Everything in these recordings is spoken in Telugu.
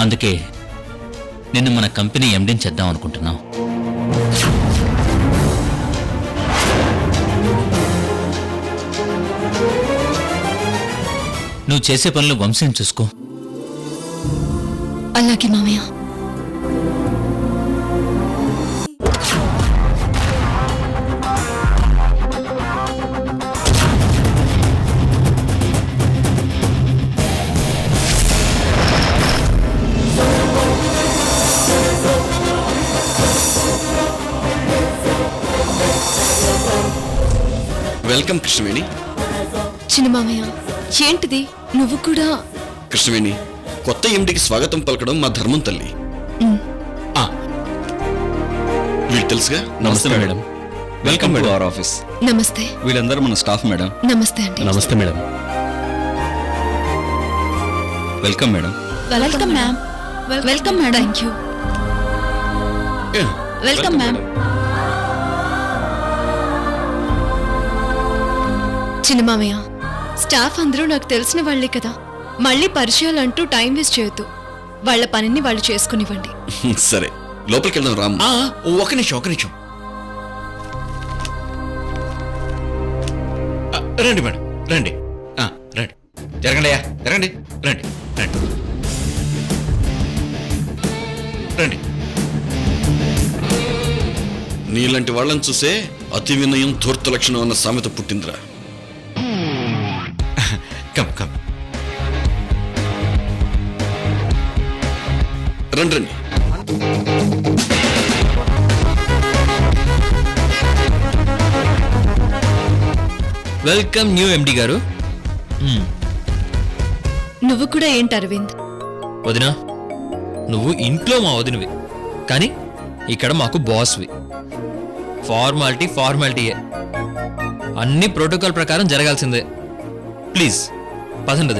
అందుకే నిన్ను మన కంపెనీ ఎండీని చేద్దాం అనుకుంటున్నాం. నువ్వు చేసే పనులు వంశం చూసుకో. అలాగే మామయ్య. వెల్కమ్ కృష్ణవేణి. చిన్న మామయ్య, ఏంటిది నువ్వు కూడా? కృష్ణవేణి, కొత్త ఎండికి స్వాగతం పలకడం మా ధర్మం తల్లి. వీళ్ళు తెలుసుగా? నమస్తే madam. Welcome to our office. నమస్తే. వీళ్ళందరూ మన స్టాఫ్ మేడం. నమస్తే అండి. నమస్తే madam. Welcome madam. Welcome ma'am. Welcome madam. Thank you. Welcome ma'am. చిన్న మామయ్య, స్టాఫ్ అందరూ నాకు తెలిసిన వాళ్లే కదా, మళ్ళీ పరిచయాలు అంటూ టైం వేస్ట్ చేయొద్దు. వాళ్ళ పనిని వాళ్ళు చేసుకునివ్వండి. సరే, లోపలికి వెళ్దాం రామ్. ఒక నిమిషం. రండి మేడం, రండి. రండి, జరగండి అయ్యా, జరగండి. రండి రండి రండి. నీలాంటి వాళ్ళని చూసే అతి వినయం ధూర్త లక్షణం అన్న సామెత పుట్టిందిరా. Come come. రండి రండి. వెల్కమ్ న్యూ ఎండి గారు. నువ్వు కూడా ఏంటి అరవింద్? వదినా, నువ్వు ఇంట్లో మా వదినవి, కానీ ఇక్కడ మాకు బాస్వి. ఫార్మాలిటీయే, అన్ని ప్రోటోకాల్ ప్రకారం జరగాల్సిందే. ప్లీజ్ పదండి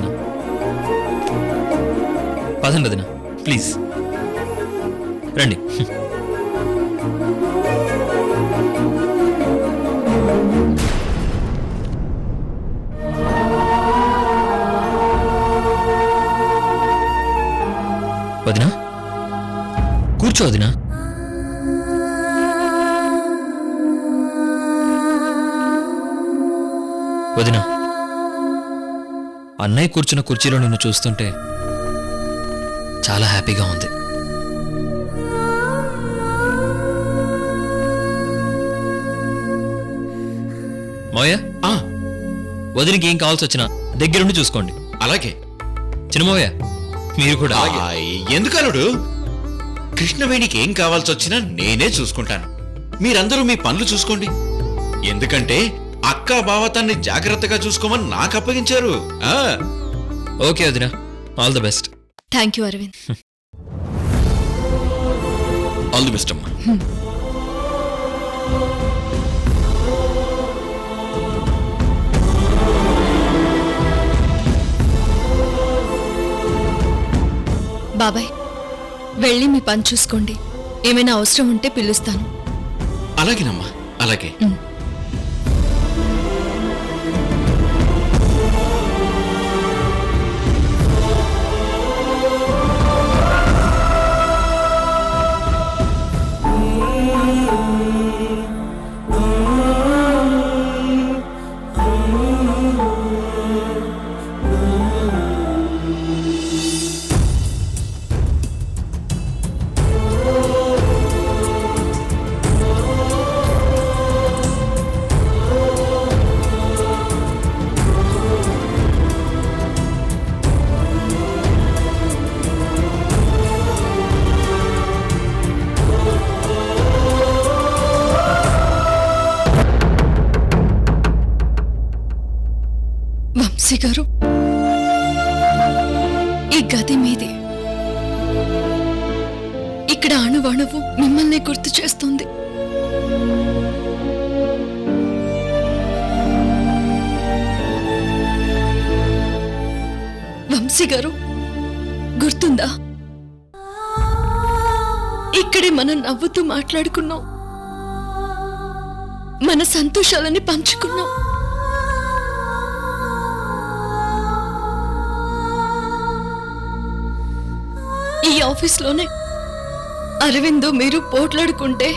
వదినా, ప్లీజ్ రండి. వదినా, కూర్చో వదినా. వదినా, అన్నయ్య కూర్చున్న కుర్చీలో నిన్ను చూస్తుంటే చాలా హ్యాపీగా ఉంది. మోయ, వదినికి ఏం కావాల్సి వచ్చినా దగ్గరుండి చూసుకోండి. అలాగే చిన్నమోయ, మీరు కూడా. ఎందుకలుడు? కృష్ణవేణికి ఏం కావాల్సి వచ్చినా నేనే చూసుకుంటాను. మీరందరూ మీ పనులు చూసుకోండి. ఎందుకంటే అక్క బావ తన్ని జాగ్రత్తగా చూసుకోమని నాకు అప్పగించారు. ఓకే వదినా, all the best. Thank you Arvind. All the best అమ్మా. బాబాయ్, వెళ్ళి మీ పని చూసుకోండి. ఏమైనా అవసరం ఉంటే పిలుస్తాను. అలాగేనమ్మా, అలాగే. వంశీ గారు, ఈ గది మీదే. ఇక్కడ అణువణువు మిమ్మల్ని గుర్తు చేస్తుంది. వంశీ గారు, గుర్తుందా? ఇక్కడే మనం నవ్వుతూ మాట్లాడుకున్నాం, మన సంతోషాలని పంచుకున్నాం. ఈ ఆఫీస్లోనే అరవిందో మీరు పోట్లాడుకుంటే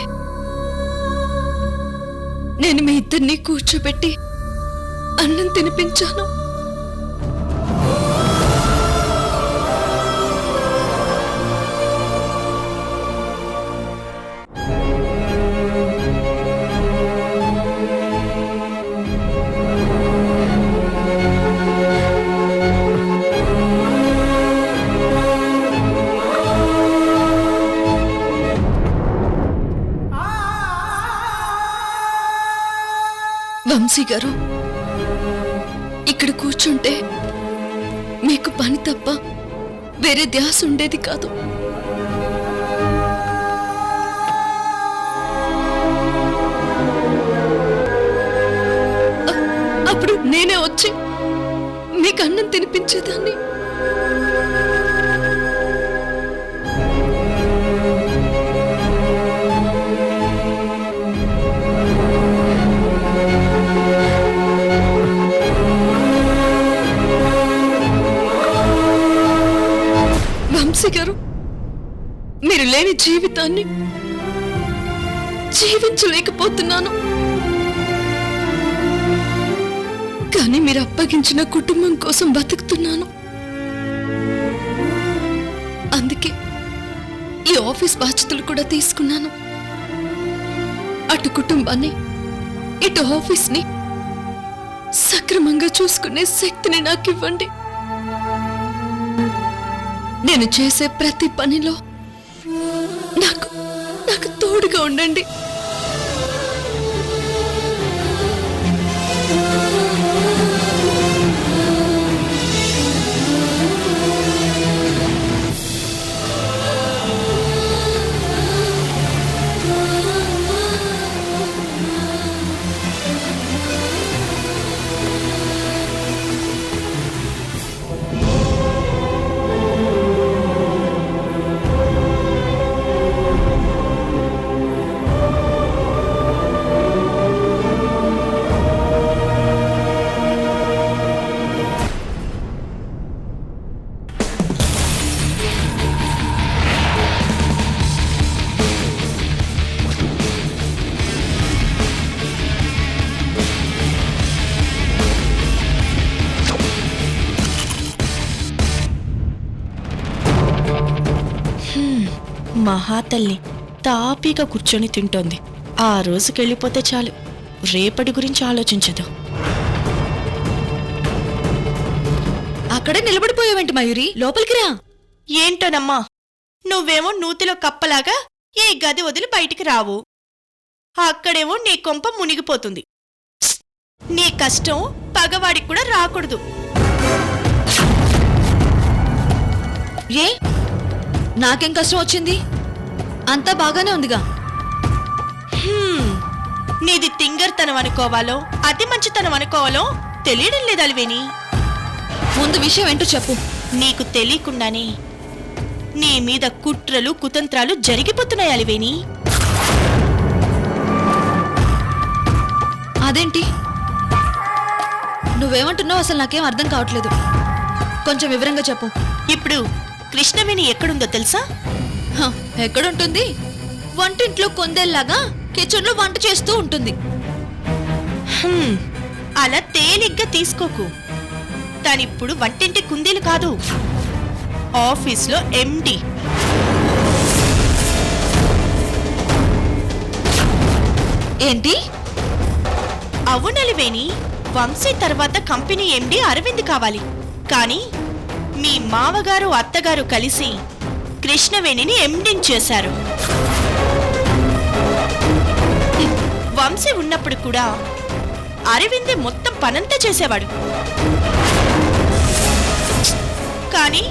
నేను మీ ఇద్దరిని కూర్చోబెట్టి అన్నం తినిపించాను. వంశీ గారు, ఇక్కడ కూర్చుంటే మీకు పని తప్ప వేరే ధ్యాస ఉండేది కాదు. అప్పుడు నేనే వచ్చి మీకు అన్నం తినిపించేదాన్ని. వంశీ గారు, మీరు లేని జీవితాన్ని జీవించలేకపోతున్నాను. కానీ మీరు అప్పగించిన కుటుంబం కోసం బతుకుతున్నాను. అందుకే ఈ ఆఫీస్ బాధ్యతలు కూడా తీసుకున్నాను. అటు కుటుంబాన్ని, ఇటు ఆఫీస్ని సక్రమంగా చూసుకునే శక్తిని నాకు ఇవ్వండి. నేను చేసే ప్రతి పనిలో నాకు నాకు తోడుగా ఉండండి. మహాతల్లి తాపీగా కూర్చొని తింటోంది. ఆ రోజుకెళ్ళిపోతే చాలు, రేపటి గురించి ఆలోచించదు. అక్కడే నిలబడిపోయావేంటి మయూరి? లోపలికి రా. ఏంటోనమ్మా, నువ్వేమో నూతిలో కప్పలాగా ఈ గది వదిలి బయటికి రావు. అక్కడేమో నీ కొంప మునిగిపోతుంది. నీ కష్టం పగవాడికి కూడా రాకూడదు. ఏ నాకేం కష్టం వచ్చింది? అంతా బాగానే ఉందిగా. నీది తింగర్తనం అనుకోవాలో అతి మంచితనం అనుకోవాలో తెలియడం లేదు అలివేణి. ముందు విషయం ఏంటో చెప్పు. నీకు తెలియకుండానే నీ మీద కుట్రలు కుతంత్రాలు జరిగిపోతున్నాయి అలివేణి. అదేంటి? నువ్వేమంటున్నావు అసలు నాకేం అర్థం కావట్లేదు. కొంచెం వివరంగా చెప్పు. ఇప్పుడు కృష్ణవేణి ఎక్కడుందో తెలుసా? ఎక్కడుంటుంది? వంటింట్లో కొందేల్లాగా కిచెన్లో వంట చేస్తూ ఉంటుంది. అలా తేలిగ్గా తీసుకోకు. తనిప్పుడు వంటింటి కుందేలు కాదు, ఆఫీస్లో ఎండి. ఏంటి? అవునలివేణి, వంశీ తర్వాత కంపెనీ ఎండి అరవింద్ కావాలి. కానీ మీ మావగారు అత్తగారు కలిసి కృష్ణవేణిని ఎండిని చేశారు. వంశీ ఉన్నప్పుడు కూడా అరవిందే మొత్తం పనంతా చేసేవాడు. కానీ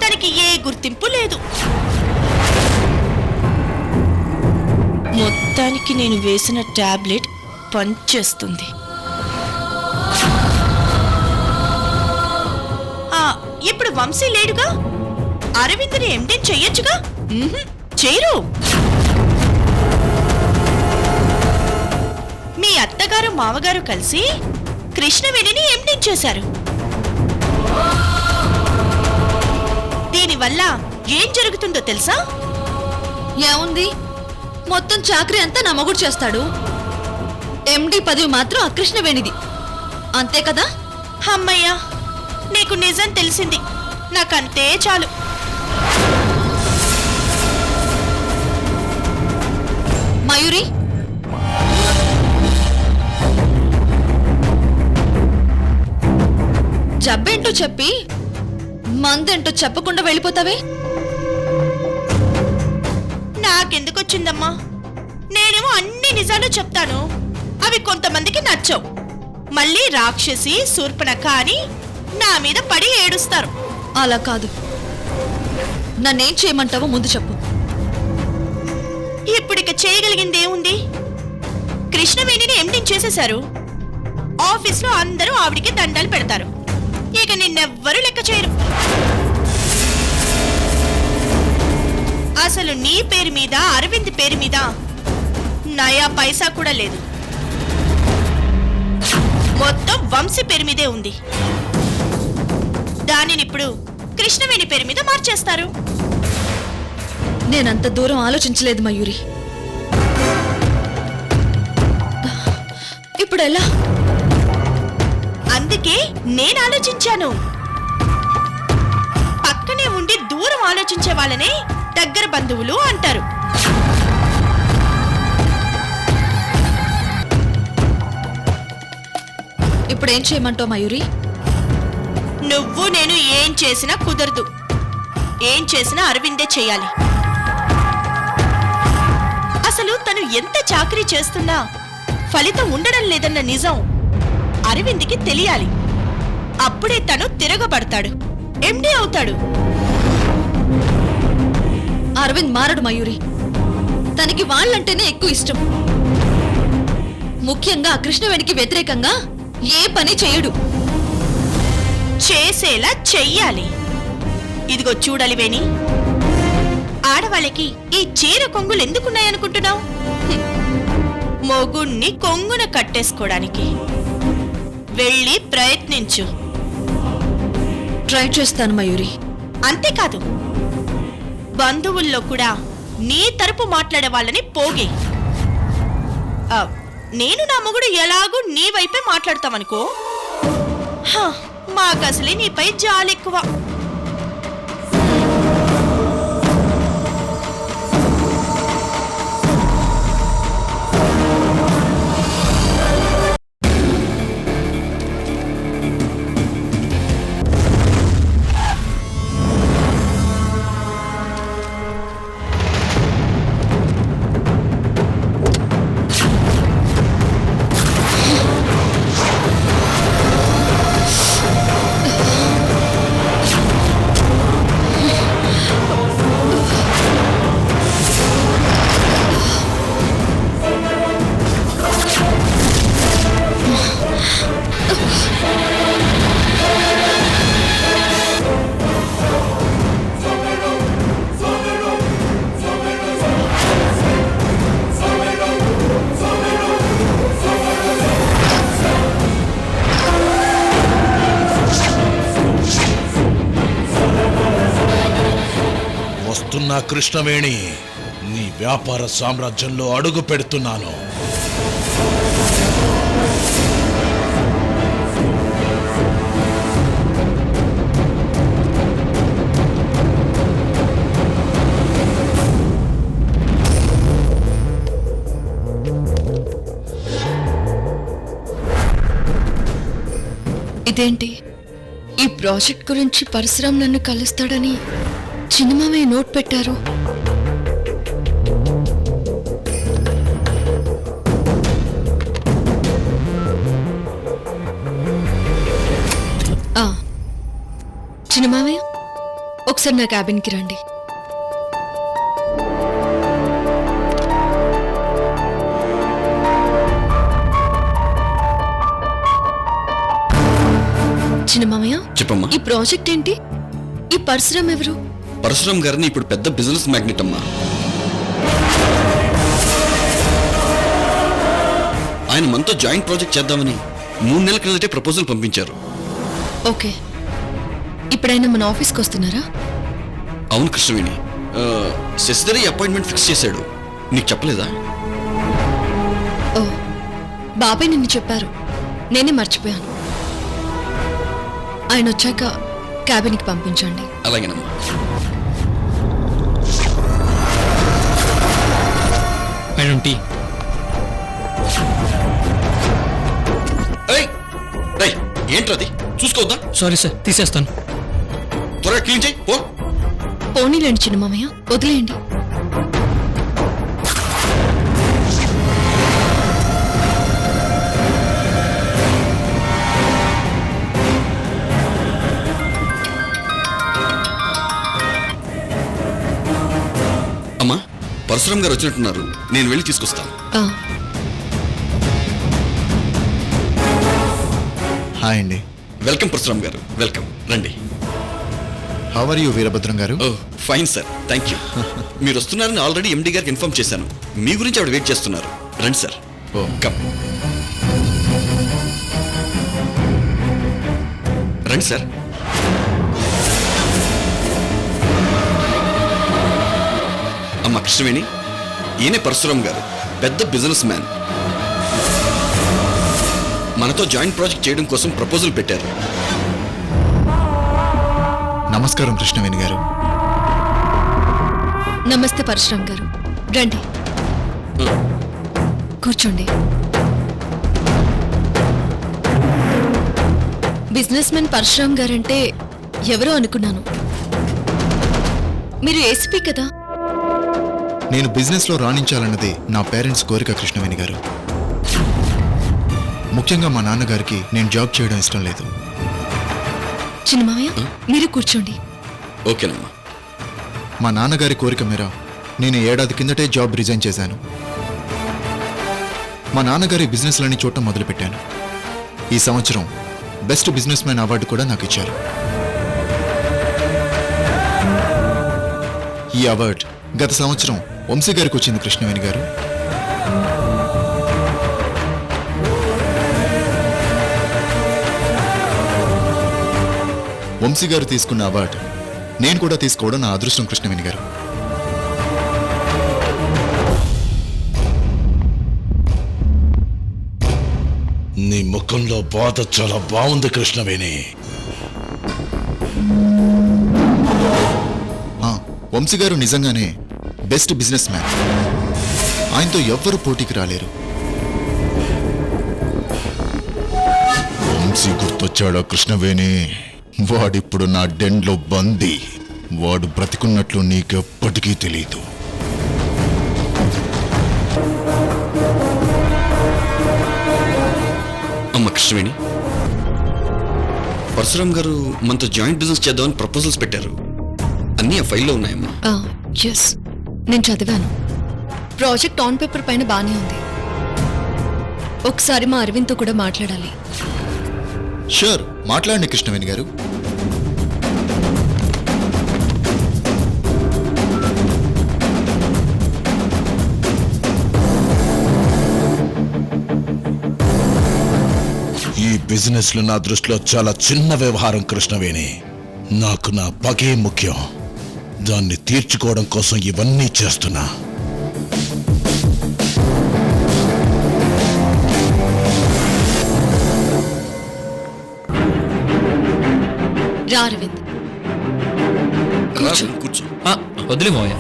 తనకి ఏ గుర్తింపు లేదు. మొత్తానికి నేను వేసిన టాబ్లెట్ పనిచేస్తుంది. ఇప్పుడు వంశీ లేడుగా, అరవింద్ని ఎండిని చెయ్యొచ్చుగా. చేయరు. మీ అత్తగారు మావగారు కలిసి కృష్ణవేణిని ఎండిని చేశారు. దీనివల్ల ఏం జరుగుతుందో తెలుసా? ఏముంది, మొత్తం చాకరీ అంతా నా మొగుడు చేస్తాడు. ఎండి పదవి మాత్రం ఆ కృష్ణవేణిది, అంతే కదా? అమ్మయ్యా, నీకు నిజం తెలిసింది. నాకంతే చాలు. మయూరి, జబ్బేంటో చెప్పి మందేంటో చెప్పకుండా వెళ్ళిపోతావే? నాకెందుకొచ్చిందమ్మా? నేనేమో అన్ని నిజాలు చెప్తాను, అవి కొంతమందికి నచ్చవు. మళ్ళీ రాక్షసి శూర్పణఖ అని నా మీద పడి ఏడుస్తారు. అలా కాదు, నన్నేం చేయమంటావో ముందు చెప్పు. ఇప్పుడిక చేయగలిగిందేముంది? కృష్ణవేణిని ఎండిని చేసేశారు. ఆఫీస్లో అందరూ ఆవిడికి దండాలు పెడతారు. ఇక నిన్నెవ్వరూ లెక్క చేయరు. అసలు నీ పేరు మీద, అరవింద్ పేరు మీద నయా పైసా కూడా లేదు. మొత్తం వంశీ పేరు మీదే ఉంది. దానిని ఇప్పుడు కృష్ణవేణి పేరు మీద మార్చేస్తారు. నేనంత దూరం ఆలోచించలేదు మయూరి. ఇప్పుడు ఎలా? అందుకే నేను ఆలోచించాను. పక్కనే ఉండి దూరం ఆలోచించే వాళ్ళనే దగ్గర బంధువులు అంటారు. ఇప్పుడు ఏం చేయమంటావు మయూరి? నువ్వు నేను ఏం చేసినా కుదరదు. ఏం చేసినా అరవిందే చేయాలి. అసలు తను ఎంత చాకరీ చేస్తున్నా ఫలితం ఉండడం లేదన్న నిజం అరవింద్కి తెలియాలి. అప్పుడే తను తిరగబడతాడు, ఎండీ అవుతాడు. అరవింద్ మారడు మయూరి. తనకి వాళ్ళంటేనే ఎక్కువ ఇష్టం. ముఖ్యంగా కృష్ణవేణికి వ్యతిరేకంగా ఏ పని చేయడు. చేసేలా చెయ్యాలి. ఇదిగో చూడలివేణి, ఆడవాళ్ళకి ఈ చీర కొంగులు ఎందుకున్నాయనుకుంటున్నావు? మొగుణ్ణి కొంగున కట్టేసుకోవడానికి. వెళ్ళి ప్రయత్నించు. ట్రై చేస్తాను మయూరి. అంతేకాదు, బంధువుల్లో కూడా నీ తరపు మాట్లాడే వాళ్ళని పోగే. నేను నా మొగుడు ఎలాగూ నీ వైపే మాట్లాడతామనుకో, మాకసలే నీపై జాలెక్కువ. వస్తున్నా కృష్ణవేణి, నీ వ్యాపార సామ్రాజ్యంలో అడుగు పెడుతున్నాను. ఇదేంటి, ఈ ప్రాజెక్ట్ గురించి పరశురాం నన్ను కలుస్తాడని చిన్నమామయ్య నోట్ పెట్టారు. చిన్నమామయ్య, ఒకసారి నా క్యాబిన్కి రండి. చిన్నమామయ్య, చెప్పమ్మా. ఈ ప్రాజెక్ట్ ఏంటి? ఈ పరశురాం ఎవరు? పరశురాం గారిని ఇప్పుడు పెద్ద బిజినెస్ మ్యాగ్నెట్ అమ్మా. ఆయన మనతో జాయింట్ ప్రాజెక్ట్ చేద్దామని 3 నెలల క్రిందటే ప్రపోజల్ పంపించారు. ఓకే, ఇప్పుడైనా మన ఆఫీస్కి వస్తున్నారా? అవును కృష్ణవేణి, శశిధర్ ఈ అపాయింట్మెంట్ ఫిక్స్ చేశాడు. నీకు చెప్పలేదా? ఓ బాబాయ్ నిన్ను చెప్పారు, నేనే మర్చిపోయాను. ఆయన వచ్చాక క్యాబిన్కి పంపించండి. అలాగేనమ్మా. Madam tea. ఏయ్, రేయ్, ఏంట్రది? చూసుకోవద్దా? సారీ సార్, తీసేస్తాను. త్వరగా క్లీన్ చేయి పో. పోనీలేండి చిన్న మామయ్య, వదిలేయండి. అమ్మా, పరశురామ్ గారు వచ్చినట్టున్నారు, నేను వెళ్ళి తీసుకొస్తాను. ఆ, హాయ్ అండి. వెల్కమ్ పరశురామ్ గారు, వెల్కమ్. రండి. హౌ ఆర్ యూ వీరభద్రం గారు? ఓ ఫైన్ సార్, థ్యాంక్ యూ. మీరు వస్తున్నారని ఆల్రెడీ ఎండి గారికి ఇన్ఫార్మ్ చేశాను. మీ గురించి ఆవిడ వెయిట్ చేస్తున్నారు. రండి సార్. Oh come. రండి సార్. అమ్మ కృష్ణవేణి, ఈయనే పరశురామ్ గారు, పెద్ద బిజినెస్ మ్యాన్. మనతో జాయింట్ ప్రాజెక్ట్ చేయడం కోసం ప్రపోజల్ పెట్టారు. నమస్కారం కృష్ణవేణి గారు. నమస్తే పరశురామ్ గారు, రండి కూర్చోండి. బిజినెస్ మ్యాన్ పరశురామ్ గారంటే ఎవరో అనుకున్నాను. మీరు ఏసీపీ కదా? నేను బిజినెస్లో రాణించాలన్నది నా పేరెంట్స్ కోరిక కృష్ణవేణి గారు. ముఖ్యంగా మా నాన్నగారికి నేను జాబ్ చేయడం ఇష్టం లేదు. చిన్న మామయ్య, మీరు కూర్చోండి. ఓకేనమ్మా. మా నాన్నగారి కోరిక మేర నేను ఏడాది కిందటే జాబ్ రిజైన్ చేశాను. మా నాన్నగారి బిజినెస్లని చూడటం మొదలుపెట్టాను. ఈ సంవత్సరం బెస్ట్ బిజినెస్ మ్యాన్ అవార్డు కూడా నాకు ఇచ్చారు. ఈ అవార్డు గత సంవత్సరం వంశీ గారికి వచ్చింది కృష్ణవేణి గారు. వంశీ గారు తీసుకున్న అవార్డు నేను కూడా తీసుకోవడం నా అదృష్టం కృష్ణవేణి గారు. నీ ముఖంలో బాధ చాలా బాగుంది కృష్ణవేణి. వంశీ గారు నిజంగానే బెస్ట్ బిజినెస్ మ్యాన్. ఆయనతో ఎవ్వరూ పోటీకి రాలేరు. వంశీ గుర్తొచ్చాడో కృష్ణవేణి? వాడిప్పుడు నా డెన్లో బందీ. వాడు బ్రతికున్నట్లు నీకెప్పటికీ తెలీదు. అమ్మ కృష్ణవేణి, పరశురామ్ గారు మనతో జాయింట్ బిజినెస్ చేద్దామని ప్రపోజల్స్ పెట్టారు. అన్నీ ఆ ఫైల్లో ఉన్నాయమ్మా. ఎస్, నేను చదివాను. ప్రాజెక్ట్ ఆన్ పేపర్ పైన బానే ఉంది. ఒకసారి మా అరవింద్తో కూడా మాట్లాడాలి. షూర్, మాట్లాడండి కృష్ణవేణి గారు. ఈ బిజినెస్ లో నా దృష్టిలో చాలా చిన్న వ్యవహారం కృష్ణవేణి. నాకు నా పగే ముఖ్యం. దాన్ని తీర్చుకోవడం కోసం ఇవన్నీ చేస్తున్నా. రా అరవింద్, రా, కూర్చో. వదిలే మోయ.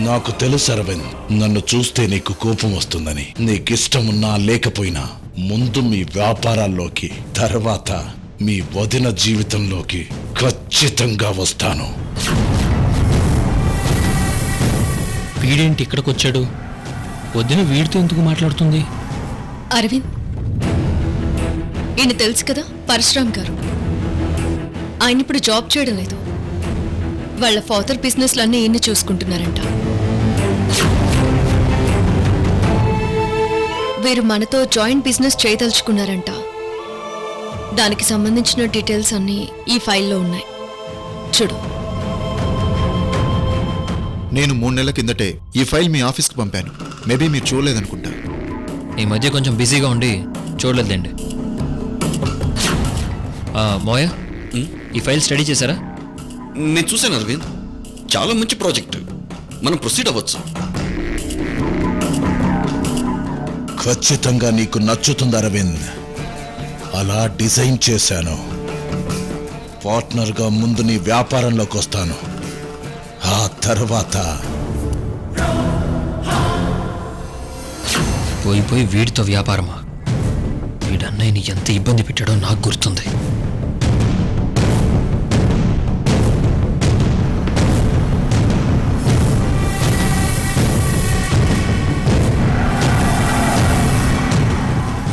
నాకు తెలుసు అరవింద్, నన్ను చూస్తే నీకు కోపం వస్తుందని. నీకిష్టమున్నా లేకపోయినా ముందు మీ వ్యాపారాల్లోకి, తర్వాత మీ వదిన జీవితంలోకి ఖచ్చితంగా వస్తాను. వీడేంటి ఇక్కడికి వచ్చాడు? వద్దని వీడితో ఎందుకు మాట్లాడుతుంది? అరవింద్, ఈయన తెలుసు కదా, పరశురామ్ గారు. ఆయన ఇప్పుడు జాబ్ చేయడం లేదు. వాళ్ళ ఫాదర్ బిజినెస్లన్నీ ఈయన చూసుకుంటున్నారంట. వీరు మనతో జాయింట్ బిజినెస్ చేయదలుచుకున్నారంట. దానికి సంబంధించిన డీటెయిల్స్ అన్నీ ఈ ఫైల్లో ఉన్నాయి, చూడు. నేను 3 నెలల కిందటే ఈ ఫైల్ మీ ఆఫీస్కి పంపాను. మేబీ మీరు చూడలేదనుకుంటా. ఈ మధ్య కొంచెం బిజీగా ఉండి చూడలేదండి. మోయ, ఈ ఫైల్ స్టడీ చేశారా? నేను చూశాను అరవింద్, చాలా మంచి ప్రాజెక్ట్. మనం ప్రొసీడ్ అవ్వచ్చు. ఖచ్చితంగా నీకు నచ్చుతుంది అరవింద్. అలా డిజైన్ చేశాను. పార్ట్నర్గా ముందు నీ వ్యాపారంలోకి వస్తాను. ఆ తర్వాత పోయి వీడితో వ్యాపారమా? వీడన్నయ్యని ఎంత ఇబ్బంది పెట్టాడో నాకు గుర్తుంది.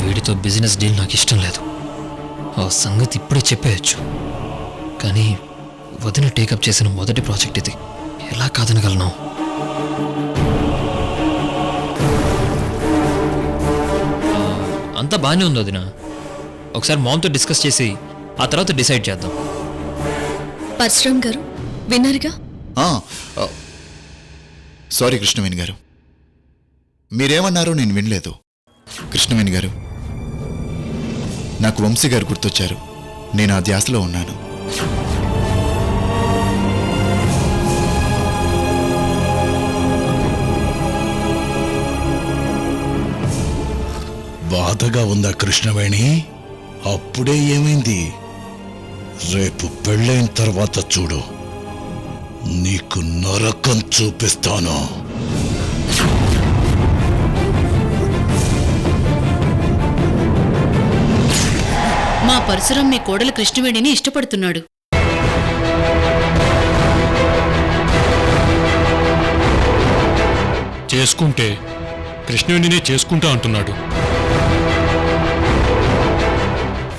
వీడితో బిజినెస్ డీల్ నాకు ఇష్టం లేదు. ఆ సంగతి ఇప్పుడే చెప్పేయచ్చు. కానీ వదిన టేకప్ చేసిన మొదటి ప్రాజెక్ట్ ఇది. ఎలా కాదనగలను? అంతా బాగానే ఉంది వదిన. ఒకసారి మామ్తో డిస్కస్ చేసి ఆ తర్వాత డిసైడ్ చేద్దాం. పరశురామ్ గారు విన్నారుగా? సారీ కృష్ణవేణి గారు, మీరేమన్నారో నేను వినలేదు. కృష్ణవేణి గారు, నాకు వంశీ గారు గుర్తొచ్చారు. నేను ఆ ధ్యాసలో ఉన్నాను. బాధగా ఉందా కృష్ణవేణి? అప్పుడే ఏమైంది? రేపు పెళ్ళైన తర్వాత చూడు, నీకు నరకం చూపిస్తాను. మా పరశురాం మీ కోడలు కృష్ణవేణిని ఇష్టపడుతున్నాడు. చేసుకుంటే కృష్ణుడినే చేసుకుంటా అంటున్నాడు.